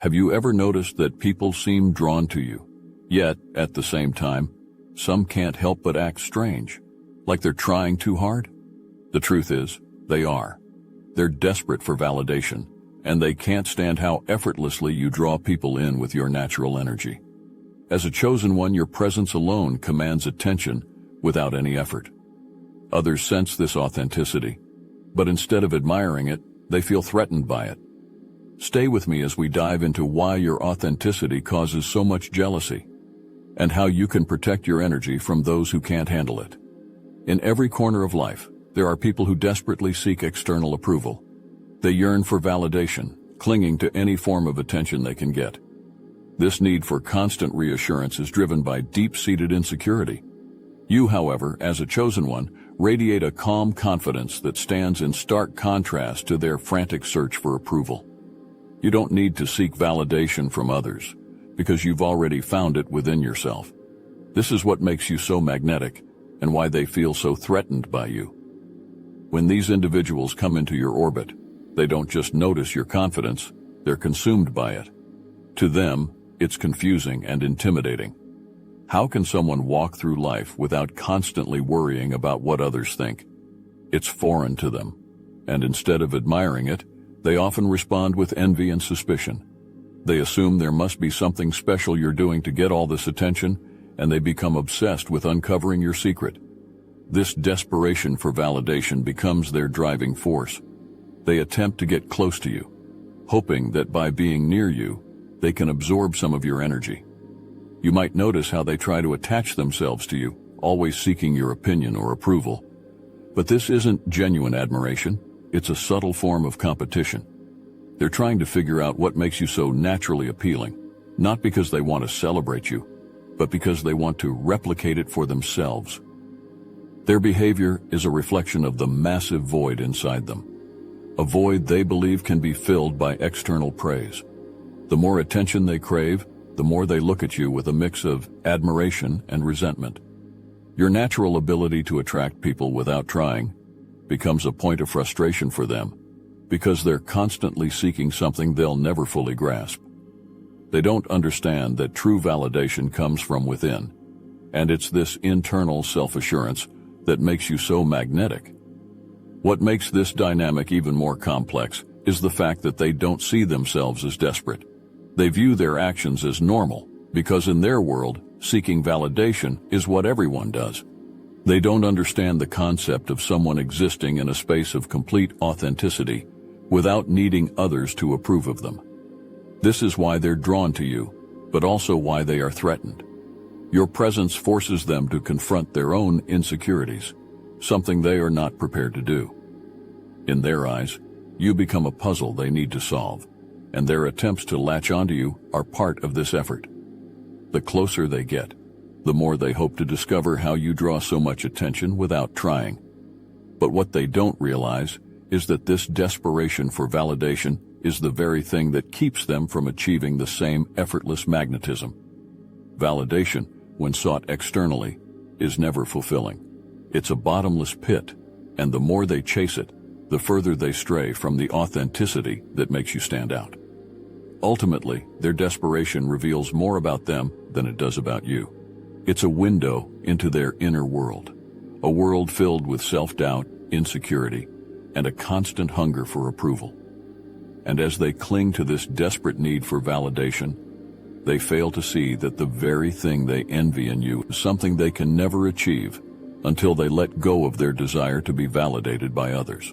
Have you ever noticed that people seem drawn to you, yet, at the same time, some can't help but act strange, like they're trying too hard? The truth is, they are. They're desperate for validation, and they can't stand how effortlessly you draw people in with your natural energy. As a chosen one, your presence alone commands attention without any effort. Others sense this authenticity, but instead of admiring it, they feel threatened by it. Stay with me as we dive into why your authenticity causes so much jealousy, and how you can protect your energy from those who can't handle it. In every corner of life, there are people who desperately seek external approval. They yearn for validation, clinging to any form of attention they can get. This need for constant reassurance is driven by deep-seated insecurity. You, however, as a chosen one, radiate a calm confidence that stands in stark contrast to their frantic search for approval. You don't need to seek validation from others, because you've already found it within yourself. This is what makes you so magnetic, and why they feel so threatened by you. When these individuals come into your orbit, they don't just notice your confidence, they're consumed by it. To them, it's confusing and intimidating. How can someone walk through life without constantly worrying about what others think? It's foreign to them, and instead of admiring it, they often respond with envy and suspicion. They assume there must be something special you're doing to get all this attention, and they become obsessed with uncovering your secret. This desperation for validation becomes their driving force. They attempt to get close to you, hoping that by being near you, they can absorb some of your energy. You might notice how they try to attach themselves to you, always seeking your opinion or approval. But this isn't genuine admiration. It's a subtle form of competition. They're trying to figure out what makes you so naturally appealing, not because they want to celebrate you, but because they want to replicate it for themselves. Their behavior is a reflection of the massive void inside them, a void they believe can be filled by external praise. The more attention they crave, the more they look at you with a mix of admiration and resentment. Your natural ability to attract people without trying becomes a point of frustration for them, because they're constantly seeking something they'll never fully grasp. They don't understand that true validation comes from within, and it's this internal self-assurance that makes you so magnetic. What makes this dynamic even more complex is the fact that they don't see themselves as desperate. They view their actions as normal, because in their world, seeking validation is what everyone does. They don't understand the concept of someone existing in a space of complete authenticity without needing others to approve of them. This is why they're drawn to you, but also why they are threatened. Your presence forces them to confront their own insecurities, something they are not prepared to do. In their eyes, you become a puzzle they need to solve, and their attempts to latch onto you are part of this effort. The closer they get, the more they hope to discover how you draw so much attention without trying. But what they don't realize is that this desperation for validation is the very thing that keeps them from achieving the same effortless magnetism. Validation, when sought externally, is never fulfilling. It's a bottomless pit, and the more they chase it, the further they stray from the authenticity that makes you stand out. Ultimately, their desperation reveals more about them than it does about you. It's a window into their inner world, a world filled with self-doubt, insecurity, and a constant hunger for approval. And as they cling to this desperate need for validation, they fail to see that the very thing they envy in you is something they can never achieve until they let go of their desire to be validated by others.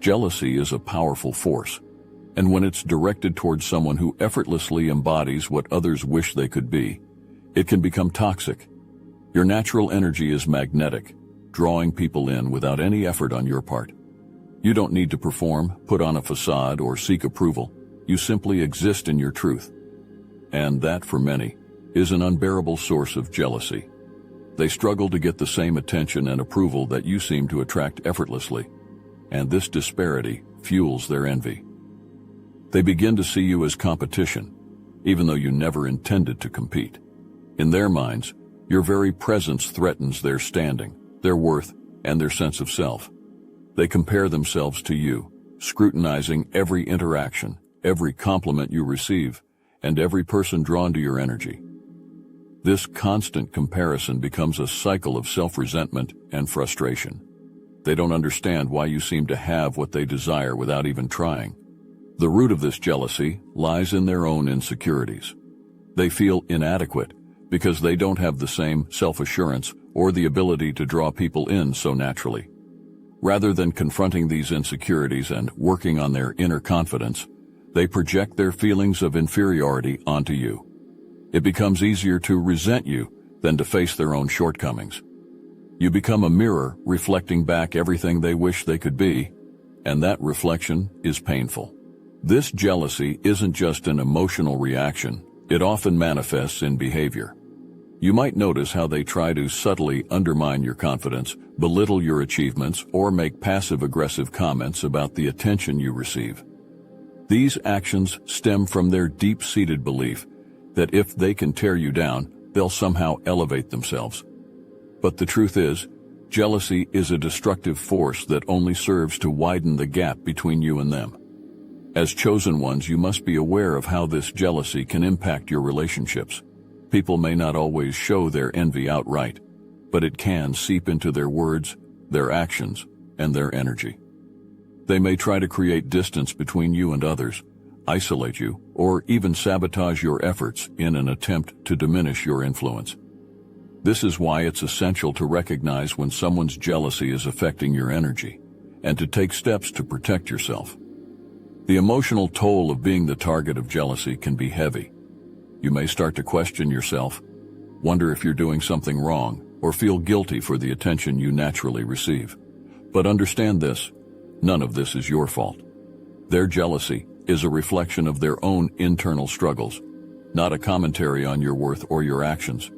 Jealousy is a powerful force, and when it's directed towards someone who effortlessly embodies what others wish they could be, it can become toxic. Your natural energy is magnetic, drawing people in without any effort on your part. You don't need to perform, put on a facade, or seek approval. You simply exist in your truth. And that, for many, is an unbearable source of jealousy. They struggle to get the same attention and approval that you seem to attract effortlessly, and this disparity fuels their envy. They begin to see you as competition, even though you never intended to compete. In their minds, your very presence threatens their standing, their worth, and their sense of self. They compare themselves to you, scrutinizing every interaction, every compliment you receive, and every person drawn to your energy. This constant comparison becomes a cycle of self-resentment and frustration. They don't understand why you seem to have what they desire without even trying. The root of this jealousy lies in their own insecurities. They feel inadequate because they don't have the same self-assurance or the ability to draw people in so naturally. Rather than confronting these insecurities and working on their inner confidence, they project their feelings of inferiority onto you. It becomes easier to resent you than to face their own shortcomings. You become a mirror reflecting back everything they wish they could be, and that reflection is painful. This jealousy isn't just an emotional reaction, it often manifests in behavior. You might notice how they try to subtly undermine your confidence, belittle your achievements, or make passive-aggressive comments about the attention you receive. These actions stem from their deep-seated belief that if they can tear you down, they'll somehow elevate themselves. But the truth is, jealousy is a destructive force that only serves to widen the gap between you and them. As chosen ones, you must be aware of how this jealousy can impact your relationships. People may not always show their envy outright, but it can seep into their words, their actions, and their energy. They may try to create distance between you and others, isolate you, or even sabotage your efforts in an attempt to diminish your influence. This is why it's essential to recognize when someone's jealousy is affecting your energy, and to take steps to protect yourself. The emotional toll of being the target of jealousy can be heavy. You may start to question yourself, wonder if you're doing something wrong, or feel guilty for the attention you naturally receive. But understand this, none of this is your fault. Their jealousy is a reflection of their own internal struggles, not a commentary on your worth or your actions.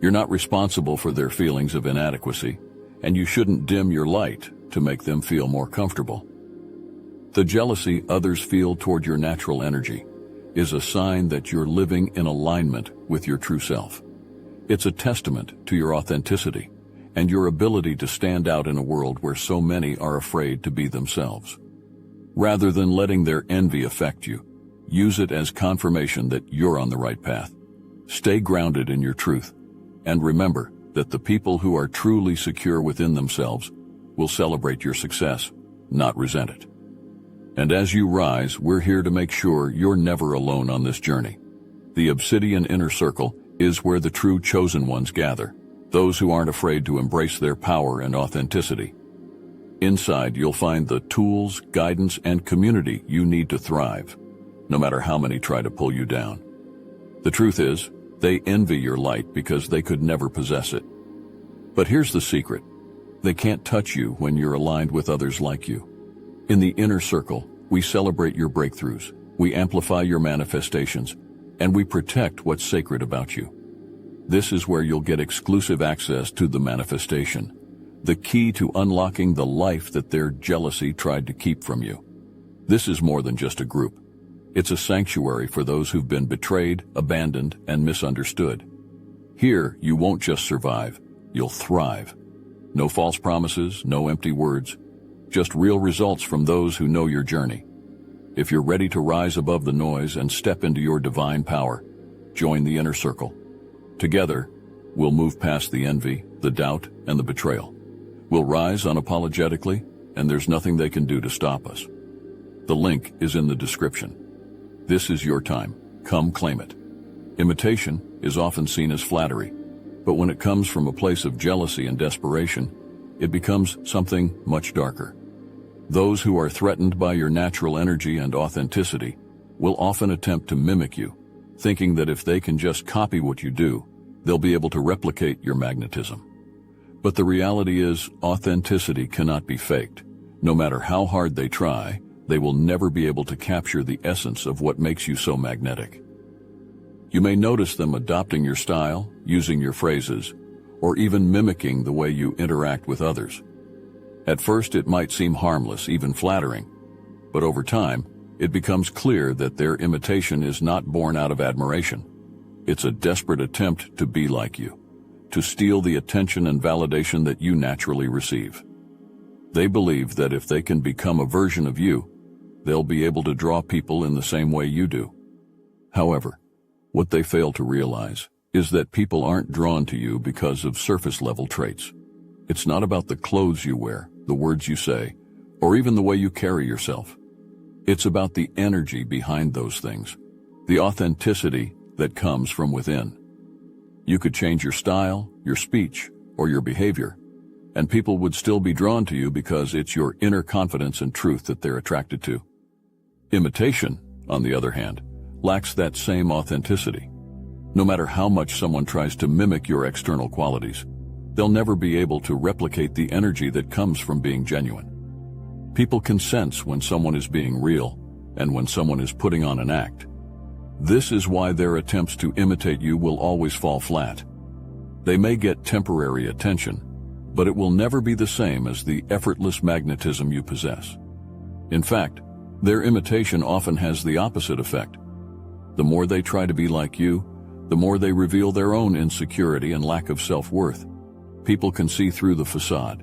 You're not responsible for their feelings of inadequacy, and you shouldn't dim your light to make them feel more comfortable. The jealousy others feel toward your natural energy is a sign that you're living in alignment with your true self. It's a testament to your authenticity and your ability to stand out in a world where so many are afraid to be themselves. Rather than letting their envy affect you, use it as confirmation that you're on the right path. Stay grounded in your truth, and remember that the people who are truly secure within themselves will celebrate your success, not resent it. And as you rise, we're here to make sure you're never alone on this journey. The Obsidian Inner Circle is where the true chosen ones gather, those who aren't afraid to embrace their power and authenticity. Inside, you'll find the tools, guidance, and community you need to thrive, no matter how many try to pull you down. The truth is, they envy your light because they could never possess it. But here's the secret. They can't touch you when you're aligned with others like you. In the inner circle, we celebrate your breakthroughs, we amplify your manifestations, and we protect what's sacred about you. This is where you'll get exclusive access to the manifestation, the key to unlocking the life that their jealousy tried to keep from you. This is more than just a group. It's a sanctuary for those who've been betrayed, abandoned, and misunderstood. Here, you won't just survive, you'll thrive. No false promises, no empty words, just real results from those who know your journey. If you're ready to rise above the noise and step into your divine power, join the inner circle. Together, we'll move past the envy, the doubt, and the betrayal. We'll rise unapologetically, and there's nothing they can do to stop us. The link is in the description. This is your time. Come claim it. Imitation is often seen as flattery, but when it comes from a place of jealousy and desperation, it becomes something much darker. Those who are threatened by your natural energy and authenticity will often attempt to mimic you, thinking that if they can just copy what you do, they'll be able to replicate your magnetism. But the reality is, authenticity cannot be faked. No matter how hard they try, they will never be able to capture the essence of what makes you so magnetic. You may notice them adopting your style, using your phrases, or even mimicking the way you interact with others. At first, it might seem harmless, even flattering, but over time, it becomes clear that their imitation is not born out of admiration. It's a desperate attempt to be like you, to steal the attention and validation that you naturally receive. They believe that if they can become a version of you, they'll be able to draw people in the same way you do. However, what they fail to realize is that people aren't drawn to you because of surface-level traits. It's not about the clothes you wear, the words you say, or even the way you carry yourself. It's about the energy behind those things, the authenticity that comes from within. You could change your style, your speech, or your behavior, and people would still be drawn to you because it's your inner confidence and truth that they're attracted to. Imitation, on the other hand, lacks that same authenticity. No matter how much someone tries to mimic your external qualities, they'll never be able to replicate the energy that comes from being genuine. People can sense when someone is being real and when someone is putting on an act. This is why their attempts to imitate you will always fall flat. They may get temporary attention, but it will never be the same as the effortless magnetism you possess. In fact, their imitation often has the opposite effect. The more they try to be like you, the more they reveal their own insecurity and lack of self-worth. People can see through the facade,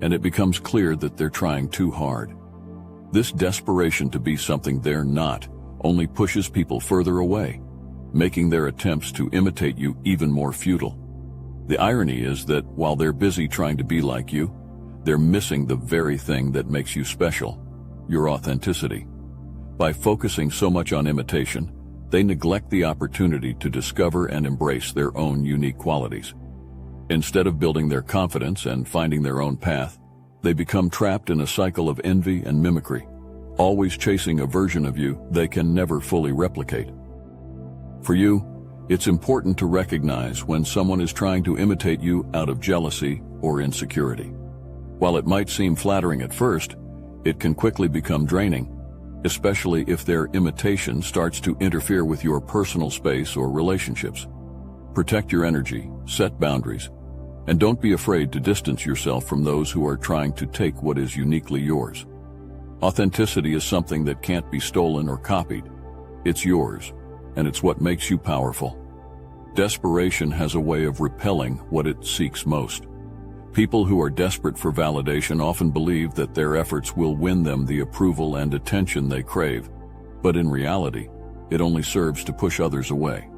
and it becomes clear that they're trying too hard. This desperation to be something they're not only pushes people further away, making their attempts to imitate you even more futile. The irony is that while they're busy trying to be like you, they're missing the very thing that makes you special, your authenticity. By focusing so much on imitation, they neglect the opportunity to discover and embrace their own unique qualities. Instead of building their confidence and finding their own path, they become trapped in a cycle of envy and mimicry, always chasing a version of you they can never fully replicate. For you, it's important to recognize when someone is trying to imitate you out of jealousy or insecurity. While it might seem flattering at first, it can quickly become draining, especially if their imitation starts to interfere with your personal space or relationships. Protect your energy, set boundaries, and don't be afraid to distance yourself from those who are trying to take what is uniquely yours. Authenticity is something that can't be stolen or copied. It's yours, and it's what makes you powerful. Desperation has a way of repelling what it seeks most. People who are desperate for validation often believe that their efforts will win them the approval and attention they crave, but in reality, it only serves to push others away.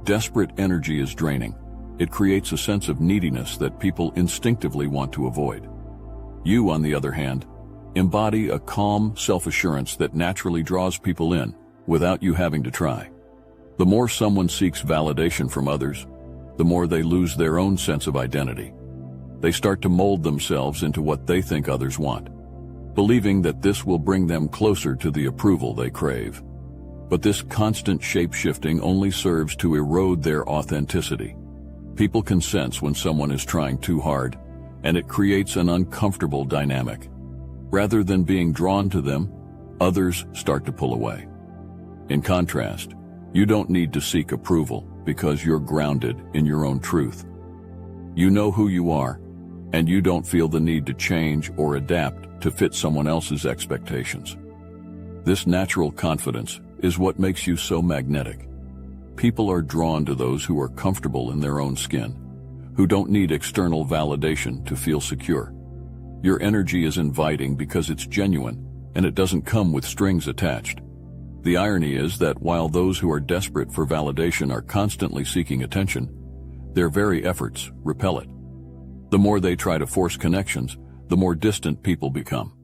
Desperate energy is draining. It creates a sense of neediness that people instinctively want to avoid. You, on the other hand, embody a calm self-assurance that naturally draws people in without you having to try. The more someone seeks validation from others, the more they lose their own sense of identity. They start to mold themselves into what they think others want, believing that this will bring them closer to the approval they crave. But this constant shape-shifting only serves to erode their authenticity. People can sense when someone is trying too hard, and it creates an uncomfortable dynamic. Rather than being drawn to them, others start to pull away. In contrast, you don't need to seek approval because you're grounded in your own truth. You know who you are, and you don't feel the need to change or adapt to fit someone else's expectations. This natural confidence is what makes you so magnetic. People are drawn to those who are comfortable in their own skin, who don't need external validation to feel secure. Your energy is inviting because it's genuine, and it doesn't come with strings attached. The irony is that while those who are desperate for validation are constantly seeking attention, their very efforts repel it. The more they try to force connections, the more distant people become.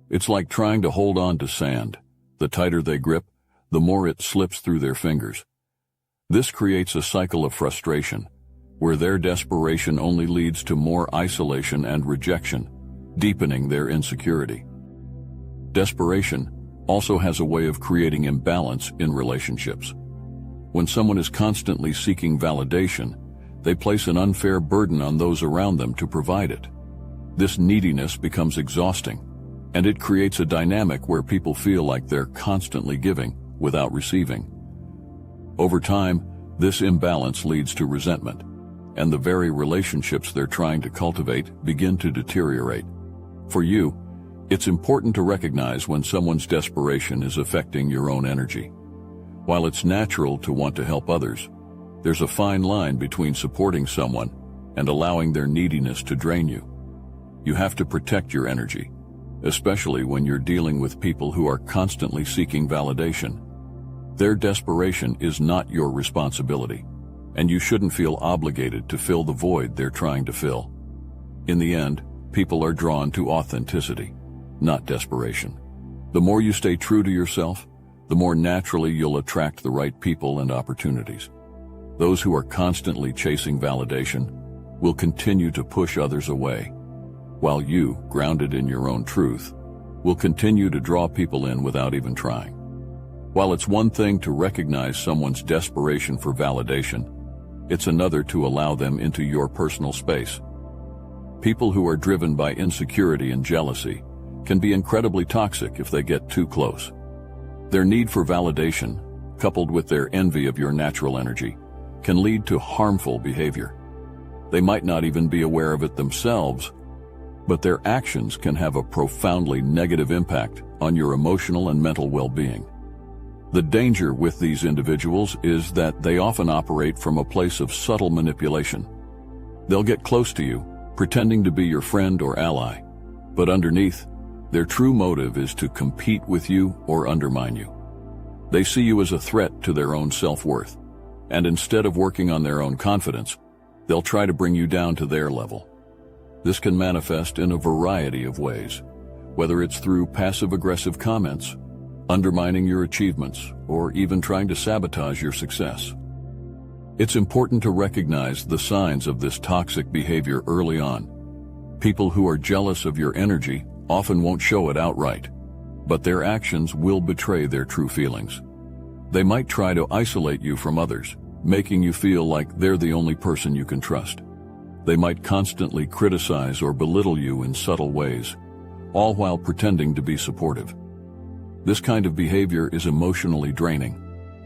It's like trying to hold on to sand. The tighter they grip, the more it slips through their fingers. This creates a cycle of frustration, where their desperation only leads to more isolation and rejection, deepening their insecurity. Desperation also has a way of creating imbalance in relationships. When someone is constantly seeking validation, they place an unfair burden on those around them to provide it. This neediness becomes exhausting, and it creates a dynamic where people feel like they're constantly giving without receiving. Over time, this imbalance leads to resentment, and the very relationships they're trying to cultivate begin to deteriorate. For you, it's important to recognize when someone's desperation is affecting your own energy. While it's natural to want to help others, there's a fine line between supporting someone and allowing their neediness to drain you. You have to protect your energy, especially when you're dealing with people who are constantly seeking validation. Their desperation is not your responsibility, and you shouldn't feel obligated to fill the void they're trying to fill. In the end, people are drawn to authenticity, not desperation. The more you stay true to yourself, the more naturally you'll attract the right people and opportunities. Those who are constantly chasing validation will continue to push others away, while you, grounded in your own truth, will continue to draw people in without even trying. While it's one thing to recognize someone's desperation for validation, it's another to allow them into your personal space. People who are driven by insecurity and jealousy can be incredibly toxic if they get too close. Their need for validation, coupled with their envy of your natural energy, can lead to harmful behavior. They might not even be aware of it themselves, but their actions can have a profoundly negative impact on your emotional and mental well-being. The danger with these individuals is that they often operate from a place of subtle manipulation. They'll get close to you, pretending to be your friend or ally, but underneath, their true motive is to compete with you or undermine you. They see you as a threat to their own self-worth, and instead of working on their own confidence, they'll try to bring you down to their level. This can manifest in a variety of ways, whether it's through passive-aggressive comments, undermining your achievements, or even trying to sabotage your success. It's important to recognize the signs of this toxic behavior early on. People who are jealous of your energy often won't show it outright, but their actions will betray their true feelings. They might try to isolate you from others, making you feel like they're the only person you can trust. They might constantly criticize or belittle you in subtle ways, all while pretending to be supportive. This kind of behavior is emotionally draining,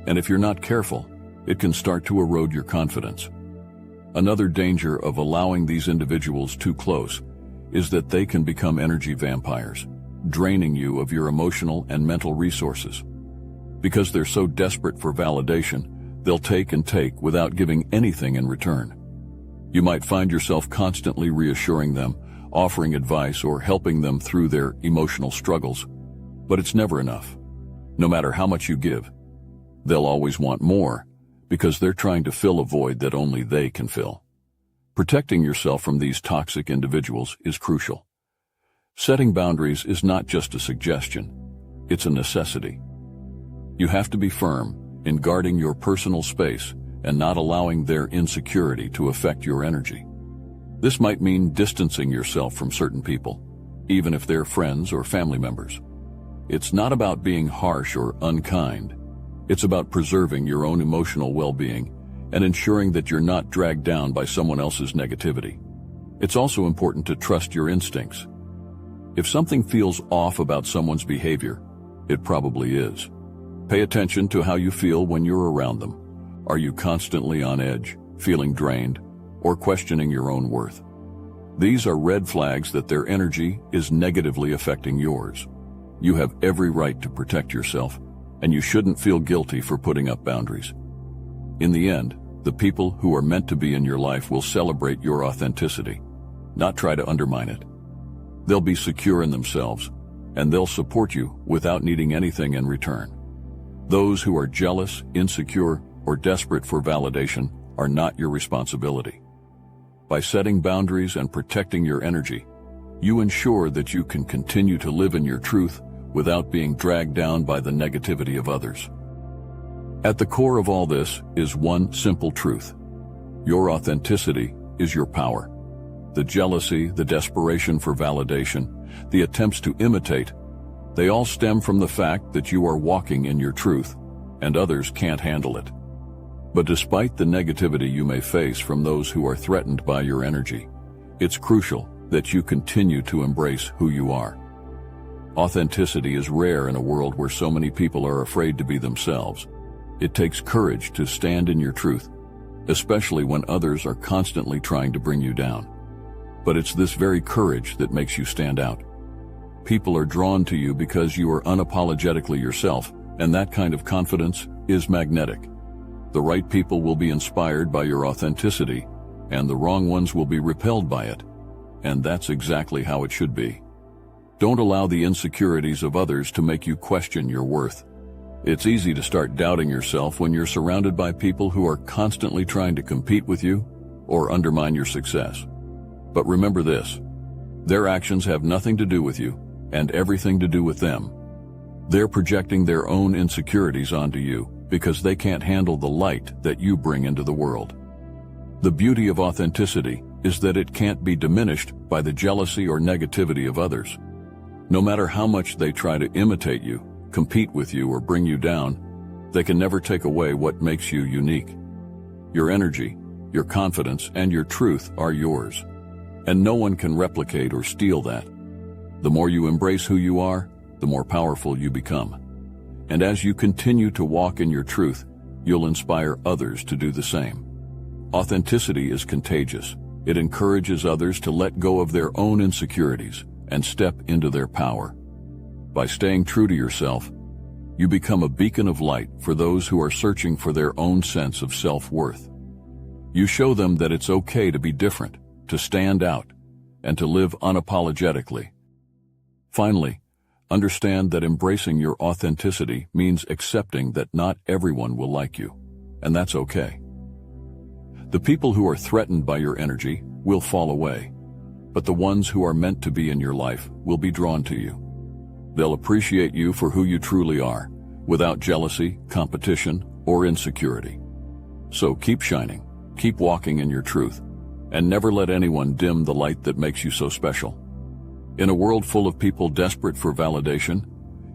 and if you're not careful, it can start to erode your confidence. Another danger of allowing these individuals too close is that they can become energy vampires, draining you of your emotional and mental resources. Because they're so desperate for validation, they'll take and take without giving anything in return. You might find yourself constantly reassuring them, offering advice, or helping them through their emotional struggles, but it's never enough. No matter how much you give, they'll always want more, because they're trying to fill a void that only they can fill. Protecting yourself from these toxic individuals is crucial. Setting boundaries is not just a suggestion, it's a necessity. You have to be firm in guarding your personal space and not allowing their insecurity to affect your energy. This might mean distancing yourself from certain people, even if they're friends or family members. It's not about being harsh or unkind. It's about preserving your own emotional well-being and ensuring that you're not dragged down by someone else's negativity. It's also important to trust your instincts. If something feels off about someone's behavior, it probably is. Pay attention to how you feel when you're around them. Are you constantly on edge, feeling drained, or questioning your own worth? These are red flags that their energy is negatively affecting yours. You have every right to protect yourself, and you shouldn't feel guilty for putting up boundaries. In the end, the people who are meant to be in your life will celebrate your authenticity, not try to undermine it. They'll be secure in themselves, and they'll support you without needing anything in return. Those who are jealous, insecure, or desperate for validation are not your responsibility. By setting boundaries and protecting your energy, you ensure that you can continue to live in your truth without being dragged down by the negativity of others. At the core of all this is one simple truth. Your authenticity is your power. The jealousy, the desperation for validation, the attempts to imitate, they all stem from the fact that you are walking in your truth, and others can't handle it. But despite the negativity you may face from those who are threatened by your energy, it's crucial that you continue to embrace who you are. Authenticity is rare in a world where so many people are afraid to be themselves. It takes courage to stand in your truth, especially when others are constantly trying to bring you down. But it's this very courage that makes you stand out. People are drawn to you because you are unapologetically yourself, and that kind of confidence is magnetic. The right people will be inspired by your authenticity, and the wrong ones will be repelled by it. And that's exactly how it should be. Don't allow the insecurities of others to make you question your worth. It's easy to start doubting yourself when you're surrounded by people who are constantly trying to compete with you or undermine your success. But remember this: their actions have nothing to do with you and everything to do with them. They're projecting their own insecurities onto you because they can't handle the light that you bring into the world. The beauty of authenticity is that it can't be diminished by the jealousy or negativity of others. No matter how much they try to imitate you, compete with you, or bring you down, they can never take away what makes you unique. Your energy, your confidence, and your truth are yours, and no one can replicate or steal that. The more you embrace who you are, the more powerful you become. And as you continue to walk in your truth, you'll inspire others to do the same. Authenticity is contagious. It encourages others to let go of their own insecurities and step into their power. By staying true to yourself, you become a beacon of light for those who are searching for their own sense of self-worth. You show them that it's okay to be different, to stand out, and to live unapologetically. Finally, understand that embracing your authenticity means accepting that not everyone will like you, and that's okay. The people who are threatened by your energy will fall away, but the ones who are meant to be in your life will be drawn to you. They'll appreciate you for who you truly are, without jealousy, competition, or insecurity. So keep shining, keep walking in your truth, and never let anyone dim the light that makes you so special. In a world full of people desperate for validation,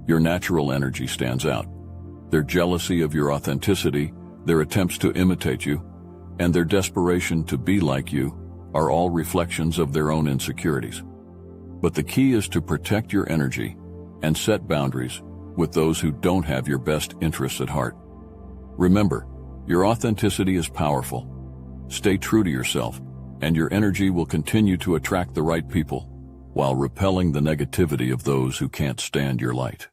your natural energy stands out. Their jealousy of your authenticity, their attempts to imitate you, and their desperation to be like you are all reflections of their own insecurities. But the key is to protect your energy and set boundaries with those who don't have your best interests at heart. Remember, your authenticity is powerful. Stay true to yourself, and your energy will continue to attract the right people while repelling the negativity of those who can't stand your light.